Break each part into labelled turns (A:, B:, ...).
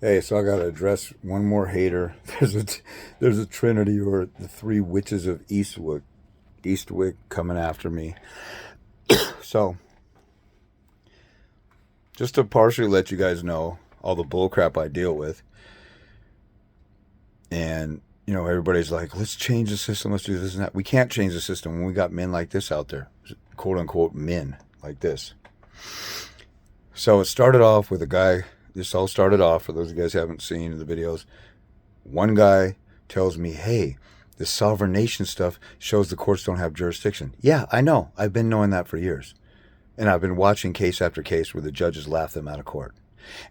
A: Hey, so I got to address one more hater. There's a trinity or the three witches of Eastwick coming after me. So just to partially let you guys know all the bullcrap I deal with, and everybody's like, let's change the system, let's do this and that. We can't change the system when we got men like this out there, quote unquote men like this. So it started off with a guy. This all started off, for those of you guys who haven't seen the videos, one guy tells me, hey, this sovereign nation stuff shows the courts don't have jurisdiction. Yeah, I know. I've been knowing that for years. And I've been watching case after case where the judges laugh them out of court.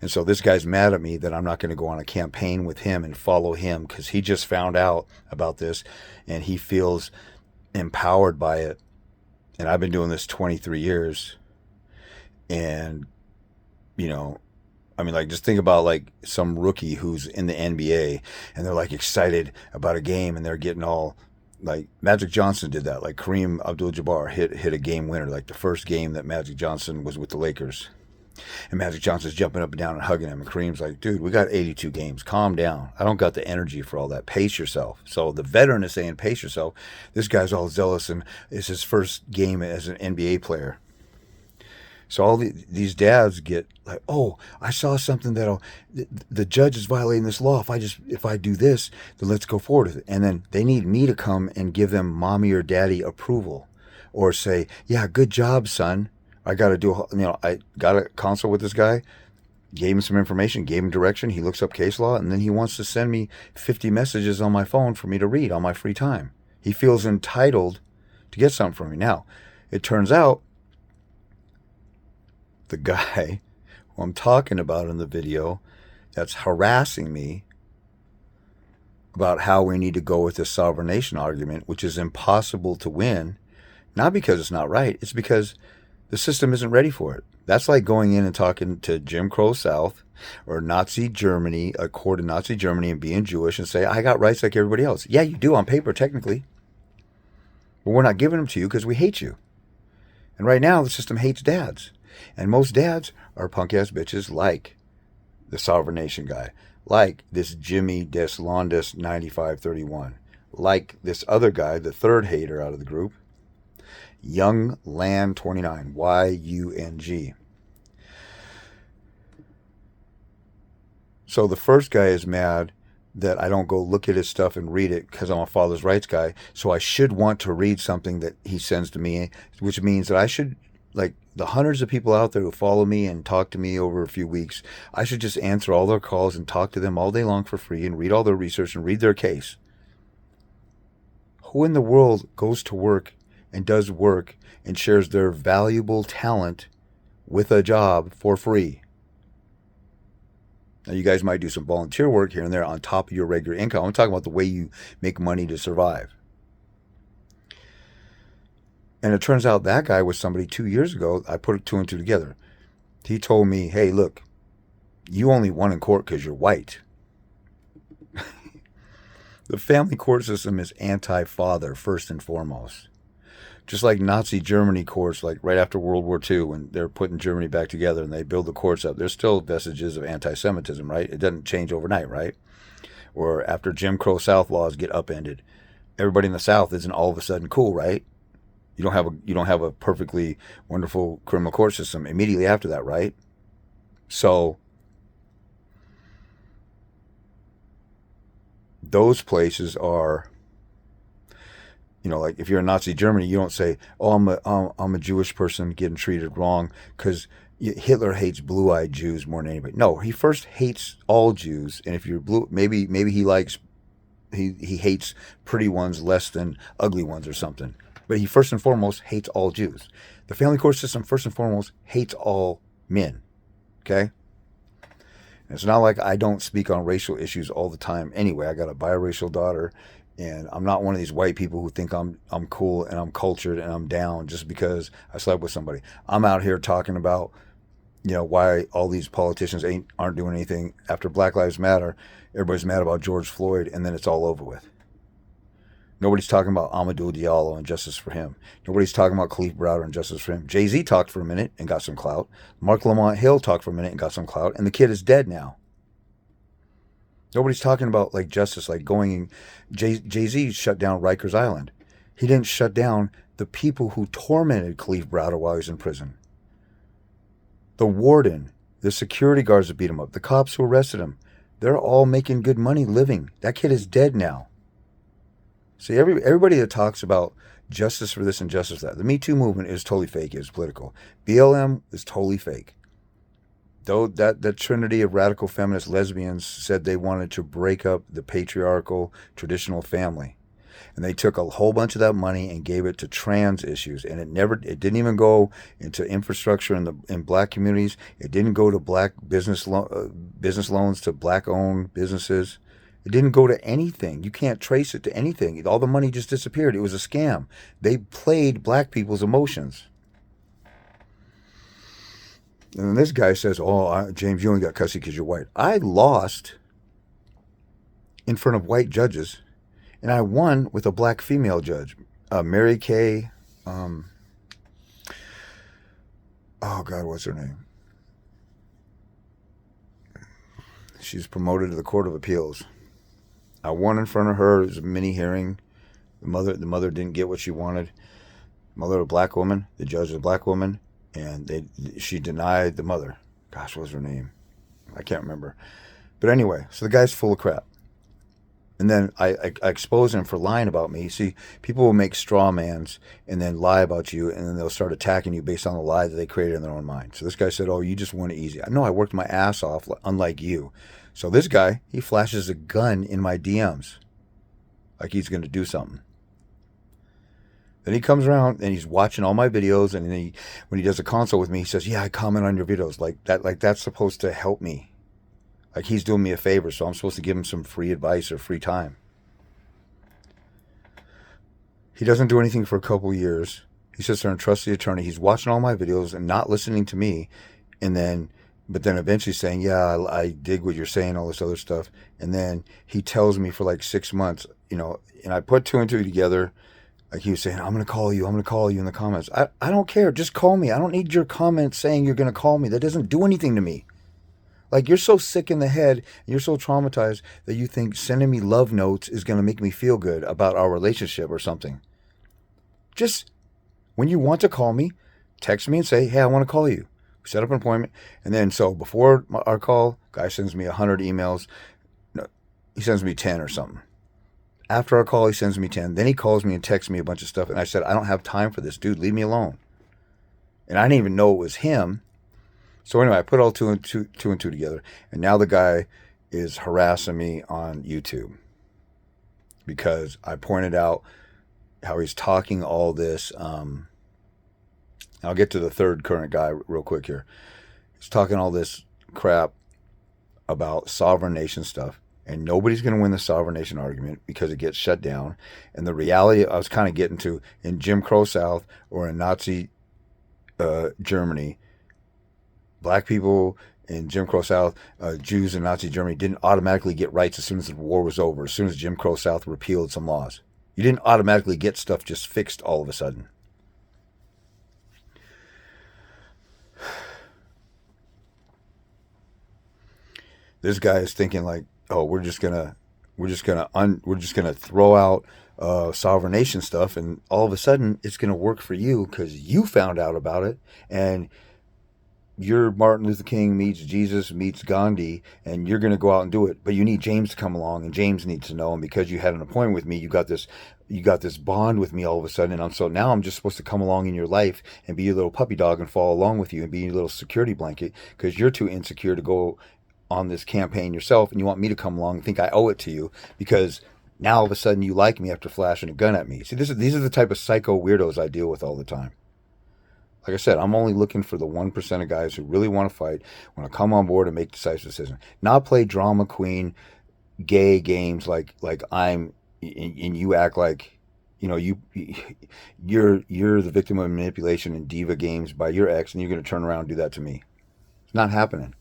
A: And so this guy's mad at me that I'm not going to go on a campaign with him and follow him because he just found out about this and he feels empowered by it. And I've been doing this 23 years. And, like, just think about, like, some rookie who's in the NBA and they're, like, excited about a game and they're getting all, like, Magic Johnson did that. Like, Kareem Abdul-Jabbar hit a game winner, like the first game that Magic Johnson was with the Lakers. And Magic Johnson's jumping up and down and hugging him. And Kareem's like, dude, we got 82 games. Calm down. I don't got the energy for all that. Pace yourself. So the veteran is saying, pace yourself. This guy's all zealous and it's his first game as an NBA player. So all these dads get like, oh, I saw something the judge is violating this law. If I do this, then let's go forward with it. And then they need me to come and give them mommy or daddy approval, or say, yeah, good job, son. I got to do, I got a consult with this guy, gave him some information, gave him direction. He looks up case law, and then he wants to send me 50 messages on my phone for me to read on my free time. He feels entitled to get something from me. Now, it turns out the guy who I'm talking about in the video that's harassing me about how we need to go with this sovereign nation argument, which is impossible to win, not because it's not right, it's because the system isn't ready for it. That's like going in and talking to Jim Crow South or Nazi Germany, a court in Nazi Germany, and being Jewish and say, I got rights like everybody else. Yeah, you do on paper, technically. But we're not giving them to you because we hate you. And right now, the system hates dads. And most dads are punk-ass bitches like the Sovereign Nation guy, like this Jimmy Deslandes 9531, like this other guy, the third hater out of the group, Young Land 29, Y-U-N-G. So the first guy is mad that I don't go look at his stuff and read it because I'm a father's rights guy. So I should want to read something that he sends to me, which means that I should, like, the hundreds of people out there who follow me and talk to me over a few weeks, I should just answer all their calls and talk to them all day long for free and read all their research and read their case. Who in the world goes to work and does work and shares their valuable talent with a job for free? Now, you guys might do some volunteer work here and there on top of your regular income. I'm talking about the way you make money to survive. And it turns out that guy was somebody 2 years ago. I put two and two together. He told me, hey, look, you only won in court because you're white. The family court system is anti-father, first and foremost. Just like Nazi Germany courts, like right after World War II, when they're putting Germany back together and they build the courts up, there's still vestiges of anti-Semitism, right? It doesn't change overnight, right? Or after Jim Crow South laws get upended, everybody in the South isn't all of a sudden cool, right? You don't have a perfectly wonderful criminal court system immediately after that, right? So those places are, like if you're in Nazi Germany, you don't say, "Oh, I'm a Jewish person getting treated wrong," because Hitler hates blue-eyed Jews more than anybody. No, he first hates all Jews, and if you're blue, maybe he hates pretty ones less than ugly ones or something. But he first and foremost hates all Jews. The family court system first and foremost hates all men. Okay? And it's not like I don't speak on racial issues all the time anyway. I got a biracial daughter, and I'm not one of these white people who think I'm cool and I'm cultured and I'm down just because I slept with somebody. I'm out here talking about, why all these politicians aren't doing anything. After Black Lives Matter, everybody's mad about George Floyd, and then it's all over with. Nobody's talking about Amadou Diallo and justice for him. Nobody's talking about Khalif Browder and justice for him. Jay-Z talked for a minute and got some clout. Mark Lamont Hill talked for a minute and got some clout. And the kid is dead now. Nobody's talking about like justice, like going. Jay-Z shut down Rikers Island. He didn't shut down the people who tormented Khalif Browder while he was in prison. The warden, the security guards that beat him up, the cops who arrested him, they're all making good money living. That kid is dead now. See, everybody that talks about justice for this and justice for that, the Me Too movement is totally fake. It's political. BLM is totally fake. Though that trinity of radical feminist lesbians said they wanted to break up the patriarchal traditional family. And they took a whole bunch of that money and gave it to trans issues, and it didn't even go into infrastructure in black communities. It didn't go to black business loans to black owned businesses. It didn't go to anything. You can't trace it to anything. All the money just disappeared. It was a scam. They played black people's emotions. And then this guy says, "Oh, James, you only got custody because you're white." I lost in front of white judges. And I won with a black female judge, Mary Kay. Oh God, what's her name? She's promoted to the Court of Appeals. I won in front of her. It was a mini hearing. The mother didn't get what she wanted. The mother, a black woman. The judge was a black woman, and she denied the mother. Gosh, what was her name? I can't remember. But anyway, so the guy's full of crap. And then I expose him for lying about me. See, people will make straw mans and then lie about you, and then they'll start attacking you based on the lie that they created in their own mind. So this guy said, "Oh, you just won it easy." No, I worked my ass off, unlike you. So this guy, he flashes a gun in my DMs like he's going to do something. Then he comes around and he's watching all my videos, and then when he does a consult with me, he says, "Yeah, I comment on your videos." Like that's supposed to help me. Like he's doing me a favor, so I'm supposed to give him some free advice or free time. He doesn't do anything for a couple of years. He sits there and trusts the attorney. He's watching all my videos and not listening to me, but then eventually saying, "Yeah, I dig what you're saying," all this other stuff. And then he tells me for like 6 months, and I put two and two together. Like he was saying, I'm going to call you in the comments. I don't care. Just call me. I don't need your comments saying you're going to call me. That doesn't do anything to me. Like, you're so sick in the head, and you're so traumatized that you think sending me love notes is going to make me feel good about our relationship or something. Just, when you want to call me, text me and say, "Hey, I want to call you." We set up an appointment. And then, so before our call, guy sends me 100 emails. No, he sends me 10 or something. After our call, he sends me 10. Then he calls me and texts me a bunch of stuff. And I said, "I don't have time for this, dude. Leave me alone." And I didn't even know it was him. So anyway, I put all two and two together, and now the guy is harassing me on YouTube because I pointed out how he's talking all this. I'll get to the third current guy real quick here. He's talking all this crap about sovereign nation stuff, and nobody's going to win the sovereign nation argument because it gets shut down. And the reality I was kind of getting to, in Jim Crow South or in Nazi Germany, black people in Jim Crow South, Jews in Nazi Germany didn't automatically get rights as soon as the war was over, as soon as Jim Crow South repealed some laws. You didn't automatically get stuff just fixed all of a sudden. This guy is thinking like, "Oh, we're just gonna throw out sovereign nation stuff, and all of a sudden it's gonna work for you because you found out about it, and you're Martin Luther King meets Jesus meets Gandhi, and you're going to go out and do it. But you need James to come along, and James needs to know. And because you had an appointment with me, you got this bond with me all of a sudden. And so now I'm just supposed to come along in your life and be your little puppy dog and follow along with you and be your little security blanket because you're too insecure to go on this campaign yourself, and you want me to come along and think I owe it to you because now all of a sudden you like me after flashing a gun at me." See, these are the type of psycho weirdos I deal with all the time. Like I said, I'm only looking for the 1% of guys who really want to fight, want to come on board and make decisive decisions. Not play drama queen, gay games like I'm, and you act like, you're the victim of manipulation and diva games by your ex, and you're going to turn around and do that to me. It's not happening.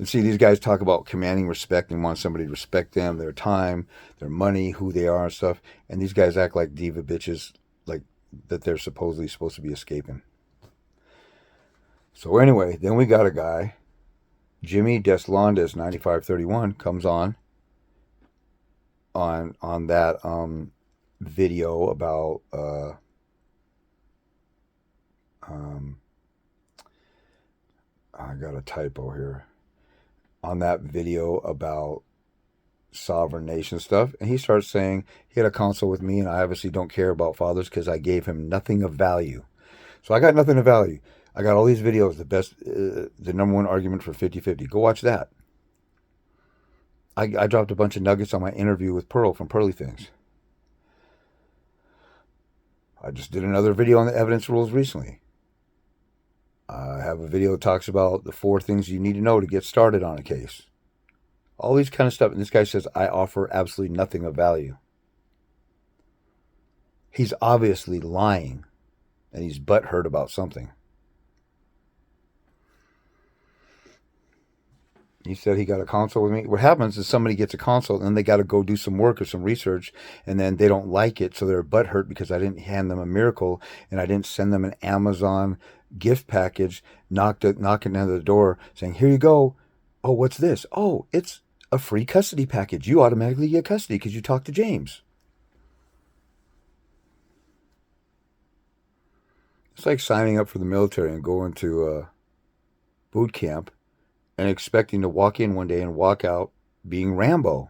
A: And see, these guys talk about commanding respect and want somebody to respect them, their time, their money, who they are and stuff. And these guys act like diva bitches, like that they're supposedly supposed to be escaping. So anyway, then we got a guy, Jimmy Deslandes, 9531, comes on, on that video about um, I got a typo here, on that video about sovereign nation stuff, and he starts saying he had a consult with me, and I obviously don't care about fathers because I gave him nothing of value. So I got nothing of value. I got all these videos, the number one argument for 50-50. Go watch that. I dropped a bunch of nuggets on my interview with Pearl from Pearly Things. I just did another video on the evidence rules recently. I have a video that talks about the 4 things you need to know to get started on a case. All these kind of stuff. And this guy says, I offer absolutely nothing of value. He's obviously lying. And he's butthurt about something. He said he got a consult with me. What happens is somebody gets a consult and then they got to go do some work or some research, and then they don't like it, so they're butthurt because I didn't hand them a miracle and I didn't send them an Amazon gift package, knocking down the door saying, here you go. Oh, what's this? Oh, it's a free custody package. You automatically get custody because you talked to James. It's like signing up for the military and going to boot camp and expecting to walk in one day and walk out being Rambo.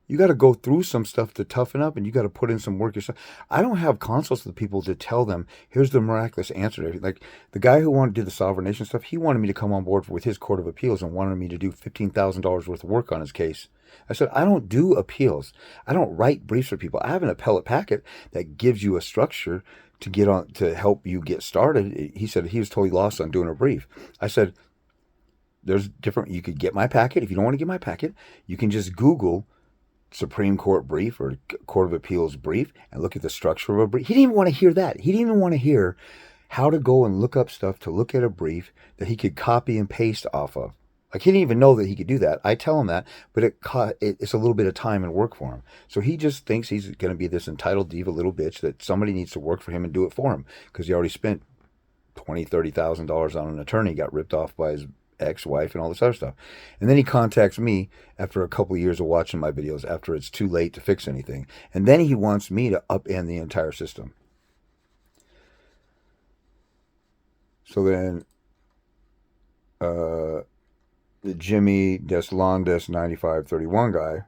A: You got to go through some stuff to toughen up, and you got to put in some work yourself. I don't have consults with people to tell them, here's the miraculous answer. Like the guy who wanted to do the sovereign nation stuff, he wanted me to come on board with his court of appeals and wanted me to do $15,000 worth of work on his case. I said, I don't do appeals. I don't write briefs for people. I have an appellate packet that gives you a structure to get on to help you get started. He said he was totally lost on doing a brief. I said, there's different, you could get my packet. If you don't want to get my packet, you can just Google Supreme Court brief or Court of Appeals brief and look at the structure of a brief. He didn't even want to hear that. He didn't even want to hear how to go and look up stuff to look at a brief that he could copy and paste off of. Like, he didn't even know that he could do that. I tell him that, but it's a little bit of time and work for him. So he just thinks he's going to be this entitled diva little bitch that somebody needs to work for him and do it for him because he already spent $20,000-$30,000 on an attorney, got ripped off by his ex-wife and all this other stuff. And then he contacts me after a couple of years of watching my videos after it's too late to fix anything. And then he wants me to upend the entire system. So then the Jimmy Deslandes 9531 guy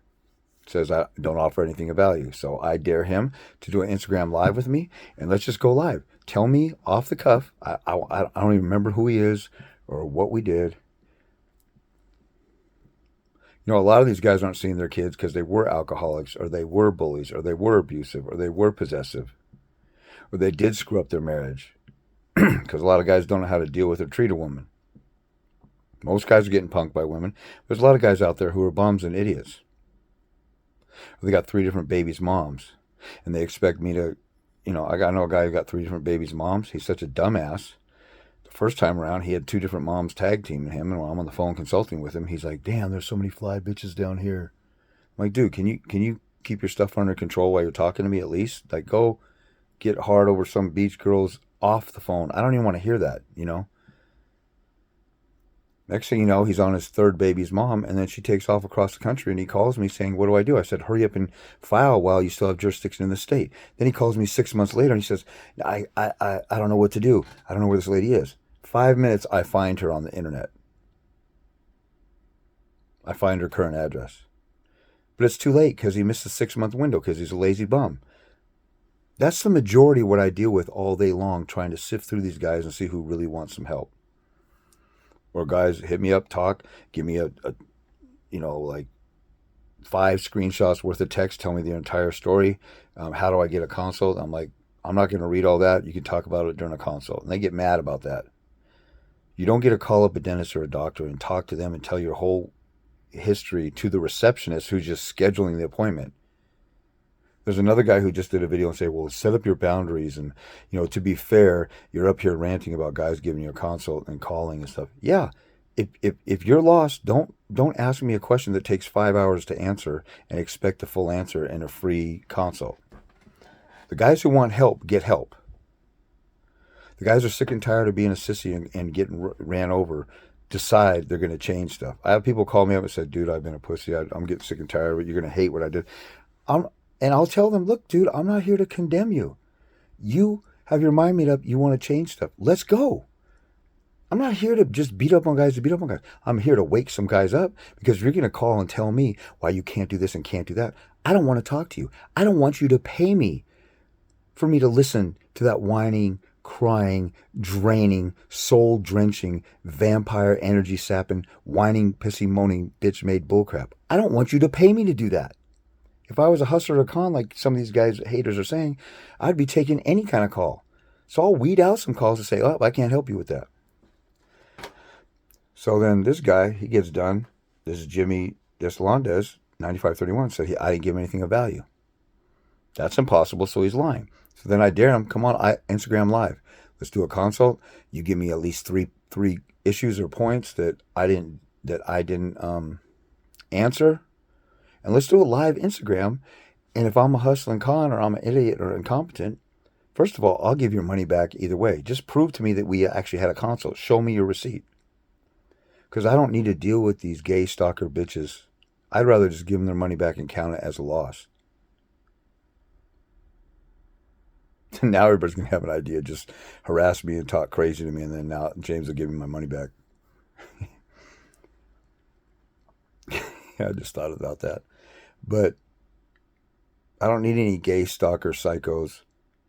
A: says I don't offer anything of value. So I dare him to do an Instagram live with me, and let's just go live. Tell me off the cuff. I don't even remember who he is or what we did. You know, a lot of these guys aren't seeing their kids because they were alcoholics, or they were bullies, or they were abusive, or they were possessive, or they did screw up their marriage. Because a lot of guys don't know how to deal with or treat a woman. Most guys are getting punked by women. There's a lot of guys out there who are bums and idiots. They got 3 different babies' moms, and they expect me to, you know, I know a guy who got 3 different babies' moms. He's such a dumbass. First time around, he had 2 different moms tag teaming him, and while I'm on the phone consulting with him, he's like, damn, there's so many fly bitches down here. I'm like, dude, can you keep your stuff under control while you're talking to me at least? Like, go get hard over some beach girls off the phone. I don't even want to hear that, you know? Next thing you know, he's on his 3rd baby's mom, and then she takes off across the country, and he calls me saying, what do I do? I said, hurry up and file while you still have jurisdiction in the state. Then he calls me 6 months later, and he says, I don't know what to do. I don't know where this lady is. 5 minutes, I find her on the internet. I find her current address. But it's too late because he missed the 6-month window because he's a lazy bum. That's the majority of what I deal with all day long, trying to sift through these guys and see who really wants some help. Or guys hit me up, talk, give me a like 5 screenshots worth of text, tell me the entire story. How do I get a consult? I'm like, I'm not going to read all that. You can talk about it during a consult. And they get mad about that. You don't get to call up a dentist or a doctor and talk to them and tell your whole history to the receptionist who's just scheduling the appointment. There's another guy who just did a video and say, well, set up your boundaries. And, you know, to be fair, you're up here ranting about guys giving you a consult and calling and stuff. Yeah. If you're lost, don't ask me a question that takes 5 hours to answer and expect the full answer in a free consult. The guys who want help get help. The guys are sick and tired of being a sissy and getting ran over decide they're going to change stuff. I have people call me up and say, dude, I've been a pussy. I'm getting sick and tired of it. You're going to hate what I did. And I'll tell them, look, dude, I'm not here to condemn you. You have your mind made up. You want to change stuff. Let's go. I'm not here to just beat up on guys to beat up on guys. I'm here to wake some guys up, because you're going to call and tell me why you can't do this and can't do that. I don't want to talk to you. I don't want you to pay me for me to listen to that whining, crying, draining, soul-drenching, vampire energy sapping, whining, pissy, moaning, bitch-made bullcrap. I don't want you to pay me to do that. If I was a hustler or con, like some of these guys, haters are saying, I'd be taking any kind of call. So I'll weed out some calls and say, oh, I can't help you with that. So then this guy, he gets done. This is Jimmy Deslandes, 9531, said I didn't give him anything of value. That's impossible, so he's lying. So then I dare him, come on, Instagram Live. Let's do a consult. You give me at least three issues or points that I didn't answer. And let's do a live Instagram. And if I'm a hustling con or I'm an idiot or incompetent, first of all, I'll give your money back either way. Just prove to me that we actually had a consult. Show me your receipt. Because I don't need to deal with these gay stalker bitches. I'd rather just give them their money back and count it as a loss. Now everybody's going to have an idea. Just harass me and talk crazy to me. And then now James will give me my money back. I just thought about that. But I don't need any gay stalker psychos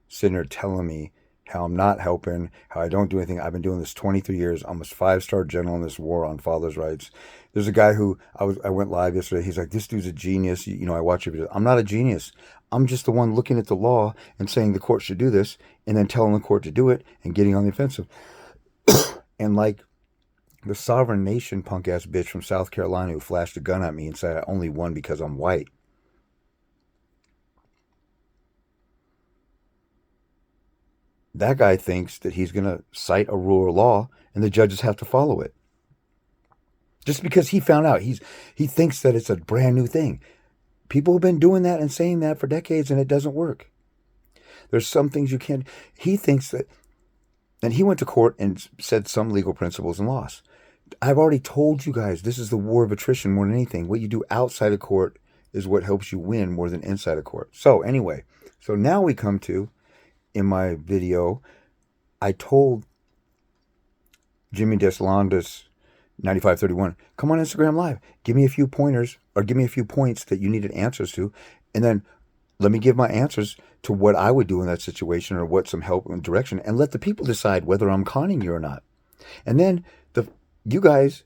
A: sitting there telling me how I'm not helping, how I don't do anything. I've been doing this 23 years. I'm a 5-star general in this war on father's rights. There's a guy who I went live yesterday. He's like, this dude's a genius. You know, I watch your videos. I'm not a genius. I'm just the one looking at the law and saying the court should do this, and then telling the court to do it and getting on the offensive. And like the sovereign nation punk ass bitch from South Carolina who flashed a gun at me and said I only won because I'm white. That guy thinks that he's going to cite a rule or law and the judges have to follow it. Just because he found out, he thinks that it's a brand new thing. People have been doing that and saying that for decades and it doesn't work. There's some things you can't. He thinks that, and he went to court and said some legal principles and lost. I've already told you guys, this is the war of attrition more than anything. What you do outside of court is what helps you win more than inside of court. So anyway, so now we come to, in my video, I told Jimmy Deslandes, 9531, come on Instagram Live. Give me a few pointers or give me a few points that you needed answers to. And then let me give my answers to what I would do in that situation or what some help and direction. And let the people decide whether I'm conning you or not. And then you guys,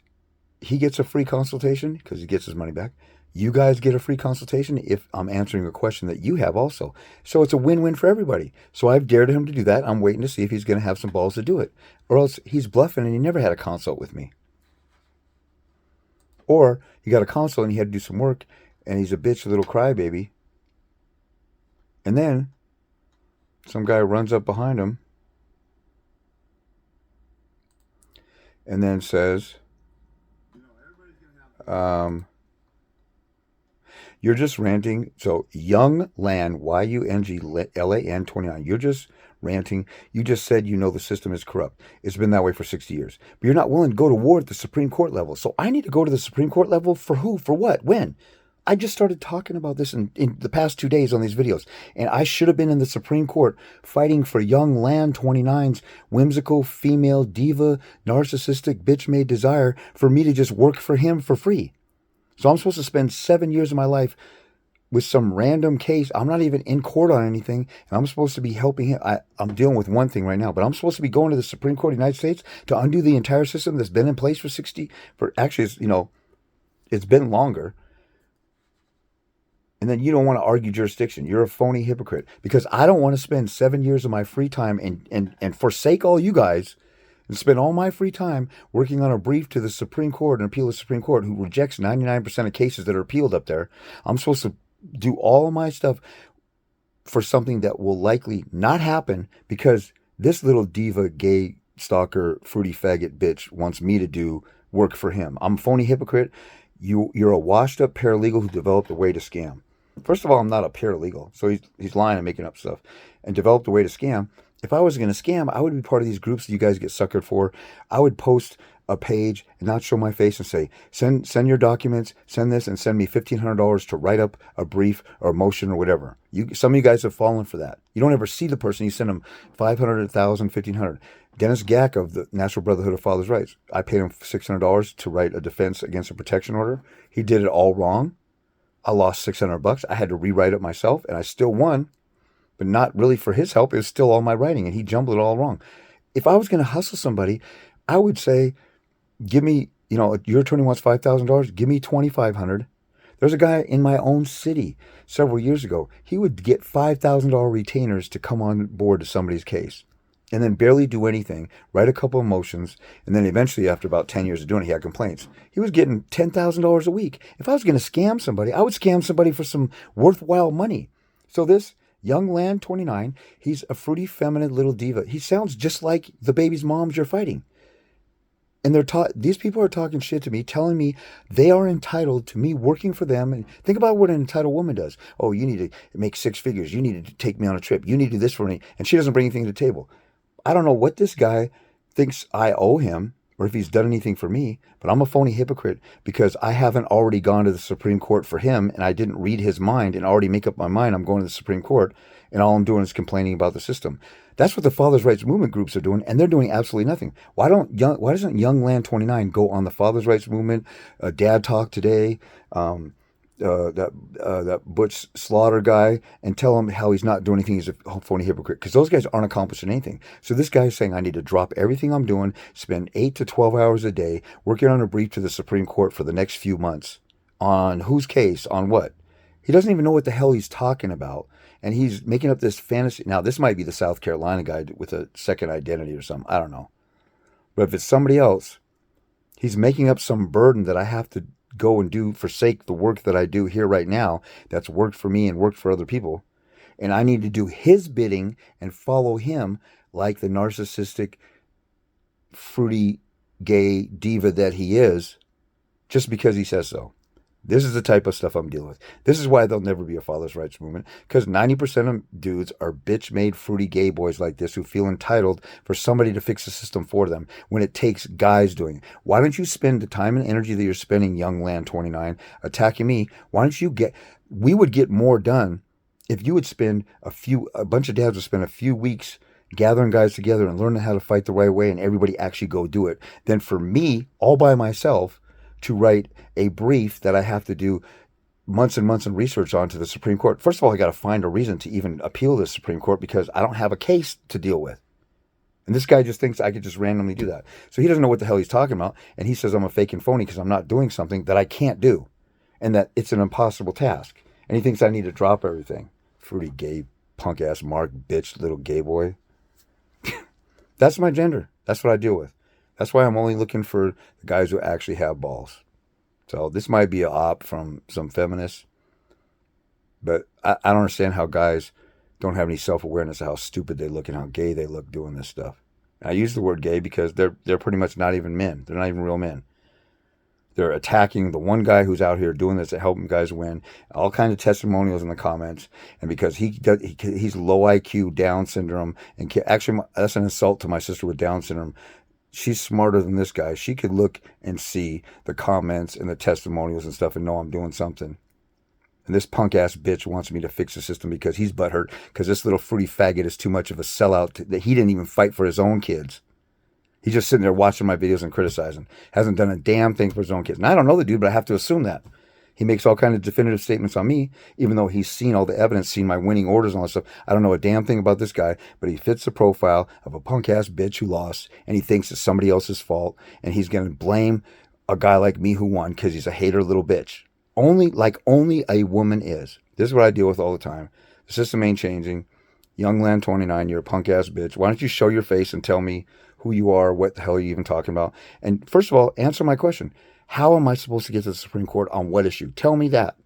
A: he gets a free consultation because he gets his money back. You guys get a free consultation if I'm answering a question that you have also. So it's a win-win for everybody. So I've dared him to do that. I'm waiting to see if he's going to have some balls to do it. Or else he's bluffing and he never had a consult with me. Or he got a consult and he had to do some work and he's a bitch, a little crybaby. And then some guy runs up behind him and then says, you're just ranting. So Young Lan, YUNGLAN 29. You're just ranting. You just said you know the system is corrupt. It's been that way for 60 years. But you're not willing to go to war at the Supreme Court level. So I need to go to the Supreme Court level for who? For what? When? I just started talking about this in the past 2 days on these videos. And I should have been in the Supreme Court fighting for Young Lan 29's whimsical, female, diva, narcissistic, bitch-made desire for me to just work for him for free. So I'm supposed to spend 7 years of my life with some random case. I'm not even in court on anything. And I'm supposed to be helping him. I'm dealing with one thing right now, but I'm supposed to be going to the Supreme Court of the United States to undo the entire system that's been in place it's been longer. And then you don't want to argue jurisdiction. You're a phony hypocrite. Because I don't want to spend 7 years of my free time and forsake all you guys and spend all my free time working on a brief to the Supreme Court and appeal to the Supreme Court who rejects 99% of cases that are appealed up there. I'm supposed to do all of my stuff for something that will likely not happen because this little diva, gay, stalker, fruity faggot bitch wants me to do work for him. I'm a phony hypocrite. You're a washed up paralegal who developed a way to scam. First of all, I'm not a paralegal. So he's lying and making up stuff and developed a way to scam. If I was going to scam, I would be part of these groups that you guys get suckered for. I would post a page and not show my face and say, send your documents, send this, and send me $1,500 to write up a brief or a motion or whatever. Some of you guys have fallen for that. You don't ever see the person. You send them 500, 1,000, 1,500. Dennis Gack of the National Brotherhood of Fathers' Rights, I paid him $600 to write a defense against a protection order. He did it all wrong. I lost $600. I had to rewrite it myself, and I still won, but not really for his help. It was still all my writing, and he jumbled it all wrong. If I was going to hustle somebody, I would say, give me, your attorney wants $5,000, give me $2,500. There's a guy in my own city several years ago. He would get $5,000 retainers to come on board to somebody's case and then barely do anything, write a couple of motions, and then eventually, after about 10 years of doing it, he had complaints. He was getting $10,000 a week. If I was going to scam somebody, I would scam somebody for some worthwhile money. So this young Land 29, he's a fruity, feminine little diva. He sounds just like the baby's moms you're fighting. And these people are talking shit to me, telling me they are entitled to me working for them. And think about what an entitled woman does. Oh, you need to make 6 figures. You need to take me on a trip. You need to do this for me. And she doesn't bring anything to the table. I don't know what this guy thinks I owe him or if he's done anything for me, but I'm a phony hypocrite because I haven't already gone to the Supreme Court for him and I didn't read his mind and already make up my mind I'm going to the Supreme Court and all I'm doing is complaining about the system. That's what the Fathers' Rights Movement groups are doing, and they're doing absolutely nothing. Why doesn't Young Land 29 go on the Fathers' Rights Movement, Dad Talk Today, that Butch Slaughter guy, and tell him how he's not doing anything, he's a phony hypocrite, because those guys aren't accomplishing anything. So this guy is saying I need to drop everything I'm doing, spend 8 to 12 hours a day working on a brief to the Supreme Court for the next few months. On whose case? On what? He doesn't even know what the hell he's talking about. And he's making up this fantasy. Now, this might be the South Carolina guy with a second identity or something. I don't know. But if it's somebody else, he's making up some burden that I have to go and do, forsake the work that I do here right now that's worked for me and worked for other people. And I need to do his bidding and follow him like the narcissistic, fruity, gay diva that he is, just because he says so. This is the type of stuff I'm dealing with. This is why there'll never be a Fathers' Rights Movement, because 90% of dudes are bitch-made, fruity gay boys like this who feel entitled for somebody to fix the system for them when it takes guys doing it. Why don't you spend the time and energy that you're spending, Young Land 29, attacking me? Why don't you we would get more done if you would spend a bunch of dads would spend a few weeks gathering guys together and learning how to fight the right way and everybody actually go do it, than for me, all by myself, to write a brief that I have to do months and months of research on to the Supreme Court. First of all, I got to find a reason to even appeal to the Supreme Court because I don't have a case to deal with. And this guy just thinks I could just randomly do that. So he doesn't know what the hell he's talking about. And he says I'm a fake and phony because I'm not doing something that I can't do and that it's an impossible task. And he thinks I need to drop everything. Fruity, gay, punk-ass Mark, bitch, little gay boy. That's my gender. That's what I deal with. That's why I'm only looking for the guys who actually have balls. So this might be an op from some feminists, but I don't understand how guys don't have any self-awareness of how stupid they look and how gay they look doing this stuff. And I use the word gay because they're pretty much not even men. They're not even real men. They're attacking the one guy who's out here doing this to help guys win. All kinds of testimonials in the comments, and because he's low IQ, Down syndrome, and actually that's an insult to my sister with Down syndrome. She's smarter than this guy. She could look and see the comments and the testimonials and stuff and know I'm doing something. And this punk-ass bitch wants me to fix the system because he's butthurt because this little fruity faggot is too much of a sellout that he didn't even fight for his own kids. He's just sitting there watching my videos and criticizing. Hasn't done a damn thing for his own kids. And I don't know the dude, but I have to assume that. He makes all kinds of definitive statements on me, even though he's seen all the evidence, seen my winning orders and all that stuff. I don't know a damn thing about this guy, but he fits the profile of a punk-ass bitch who lost, and he thinks it's somebody else's fault, and he's going to blame a guy like me who won because he's a hater little bitch. Only a woman is. This is what I deal with all the time. The system ain't changing. Young Land 29, you're a punk-ass bitch. Why don't you show your face and tell me who you are, what the hell are you even talking about? And first of all, answer my question. How am I supposed to get to the Supreme Court on what issue? Tell me that.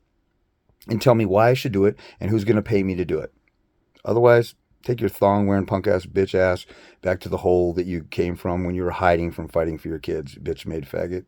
A: And tell me why I should do it and who's going to pay me to do it. Otherwise, take your thong-wearing punk-ass bitch ass back to the hole that you came from when you were hiding from fighting for your kids, bitch-made faggot.